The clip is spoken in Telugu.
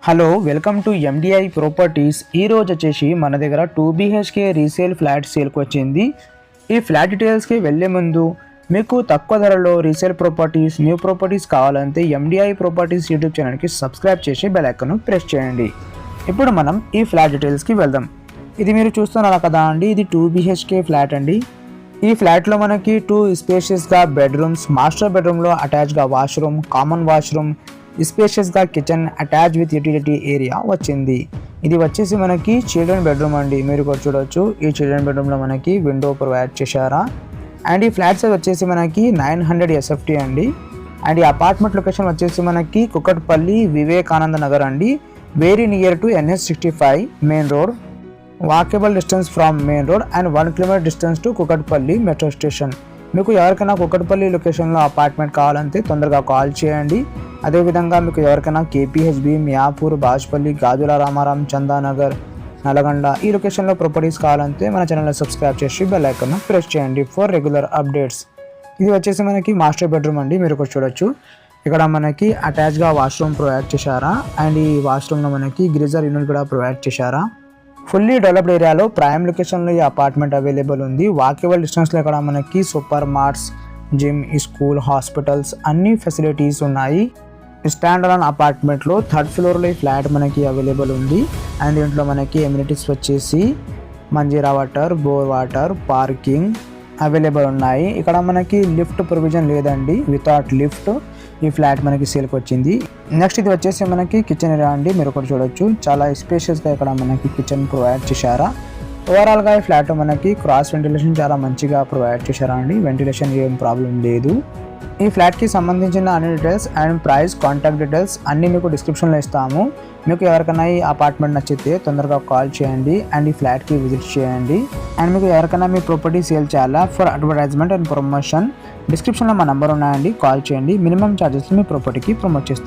Hello welcome to MDI properties. ఈరోజు వచ్చేసి మన దగ్గర 2 BHK రీసేల్ ఫ్లాట్ సేల్కి వచ్చింది. ఈ ఫ్లాట్ డీటెయిల్స్కి వెళ్ళే ముందు మీకు తక్కువ ధరలో రీసేల్ ప్రాపర్టీస్, న్యూ ప్రాపర్టీస్ కావాలంటే ఎండిఐ ప్రాపర్టీస్ యూట్యూబ్ ఛానల్కి సబ్స్క్రైబ్ చేసి బెల్ ఐకాన్ను ప్రెస్ చేయండి. ఇప్పుడు మనం ఈ ఫ్లాట్ డీటెయిల్స్కి వెళ్దాం. ఇది మీరు చూస్తున్నారు కదా అండి, ఇది 2 BHK ఫ్లాట్ అండి. ఈ ఫ్లాట్లో మనకి 2 స్పేషియస్గా బెడ్రూమ్స్, మాస్టర్ బెడ్రూమ్లో అటాచ్గా వాష్రూమ్, కామన్ వాష్రూమ్, స్పేషియస్గా kitchen attach with utility area వచ్చింది. ఇది వచ్చేసి మనకి చిల్డ్రన్ బెడ్రూమ్ అండి. మీరు కూడా చూడొచ్చు, ఈ చిల్డ్రన్ బెడ్రూమ్లో మనకి విండో ప్రొవైడ్ చేశారా. అండ్ ఈ ఫ్లాట్ సైజ్ వచ్చేసి మనకి 900 SFT అండి. అండ్ ఈ అపార్ట్మెంట్ లొకేషన్ వచ్చేసి మనకి కుకట్పల్లి, వివేకానంద నగర్ అండి. Very near to NH65 main road, walkable distance from main road and 1 km distance to Kukatpally metro station. మీకు ఎవరికైనా కుకట్పల్లి లొకేషన్లో అపార్ట్మెంట్ కావాలంటే తొందరగా కాల్ చేయండి. అదేవిధంగా మీకు ఎవరికైనా KPHB, మియాపూర్, బాజ్పల్లి, గాజుల రామారాం, చందానగర్, నల్గొండ ఈ లొకేషన్లో ప్రాపర్టీస్ కావాలంటే మన ఛానల్ని సబ్స్క్రైబ్ చేసి బెల్ ఐకాన్ను ప్రెస్ చేయండి ఫర్ రెగ్యులర్ అప్డేట్స్. ఇది వచ్చేసి మనకి మాస్టర్ బెడ్రూమ్ అండి. మీరు కూడా చూడొచ్చు, ఇక్కడ మనకి అటాచ్గా వాష్రూమ్ ప్రొవైడ్ చేశారా. అండ్ ఈ వాష్రూమ్లో మనకి గ్రీజర్ యూనిట్ కూడా ప్రొవైడ్ చేశారా. ఫుల్లీ డెవలప్డ్ ఏరియాలో ప్రైమ్ లొకేషన్లో ఈ అపార్ట్మెంట్ అవైలబుల్ ఉంది. వాకబుల్ డిస్టెన్స్లో ఇక్కడ మనకి super marts, gym, school, hospitals అన్ని ఫెసిలిటీస్ ఉన్నాయి. స్టాండ్ అలోన్ అపార్ట్మెంట్లో 3rd ఫ్లోర్లో ఈ ఫ్లాట్ మనకి అవైలబుల్ ఉంది. అండ్ దీంట్లో మనకి ఎమ్యూనిటీస్ వచ్చేసి Manjira water, bore water, parking available ఉన్నాయి. ఇక్కడ మనకి లిఫ్ట్ ప్రొవిజన్ లేదండి, వితౌట్ లిఫ్ట్ ఈ ఫ్లాట్ మనకి సేల్కి వచ్చింది. నెక్స్ట్ ఇది వచ్చేసి మనకి కిచెన్ ఏరియా అండి. మీరు కూడా చూడొచ్చు, చాలా స్పేషియస్గా ఇక్కడ మనకి కిచెన్ ప్రొవైడ్ చేశారా. ఓవరాల్గా ఈ ఫ్లాట్ మనకి క్రాస్ వెంటిలేషన్ చాలా మంచిగా ప్రొవైడ్ చేశారా అండి. వెంటిలేషన్ ఏం ప్రాబ్లం లేదు. ఈ ఫ్లాట్కి సంబంధించిన అన్ని details and price, contact details అన్నీ మీకు డిస్క్రిప్షన్లో ఇస్తాము. మీకు ఎవరికైనా ఈ అపార్ట్మెంట్ నచ్చితే తొందరగా కాల్ చేయండి అండ్ ఈ ఫ్లాట్కి విజిట్ చేయండి. అండ్ మీకు ఎవరికైనా మీ ప్రాపర్టీ సేల్ చేయాలా, ఫర్ అడ్వర్టైజ్మెంట్ అండ్ ప్రమోషన్ డిస్క్రిప్షన్లో మా నెంబర్ ఉన్నాయండి, కాల్ చేయండి. మినిమం ఛార్జెస్ మీ ప్రాపర్టీకి ప్రమోట్ చేస్తాం.